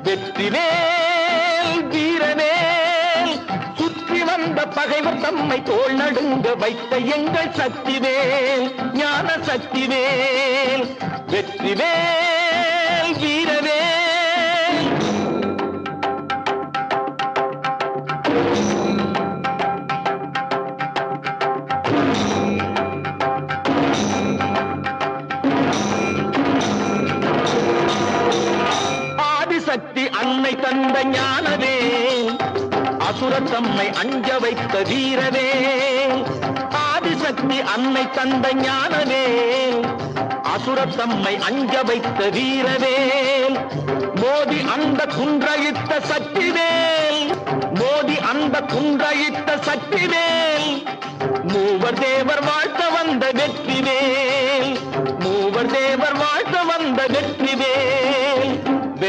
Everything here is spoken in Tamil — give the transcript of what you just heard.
வெற்றிவேல் வீரவேல் சுற்றி வந்த பகைவர் தம்மை தோள் நடுங்க வைத்த எங்கள் சக்திவேல் ஞான சக்திவேல் வெற்றிவேல் வீரவேல். சக்தி அன்னை தந்த ஞானவே அசுரத்தம்மை அஞ்ச வைத்த வீரவே. ஆதிசக்தி அன்னை தந்த ஞானவே அசுரத்தம்மை அஞ்ச வைத்த வீரவே. மோதி அந்த குன்றையிட்ட சக்திவேல் மோதி அந்த குன்றையிட்ட சக்திவேல். மூவர் தேவர் வாழ்த்த வந்த வெற்றிவேல் மூவர் தேவர் வாழ்த்த வந்த வெற்றிவேல்.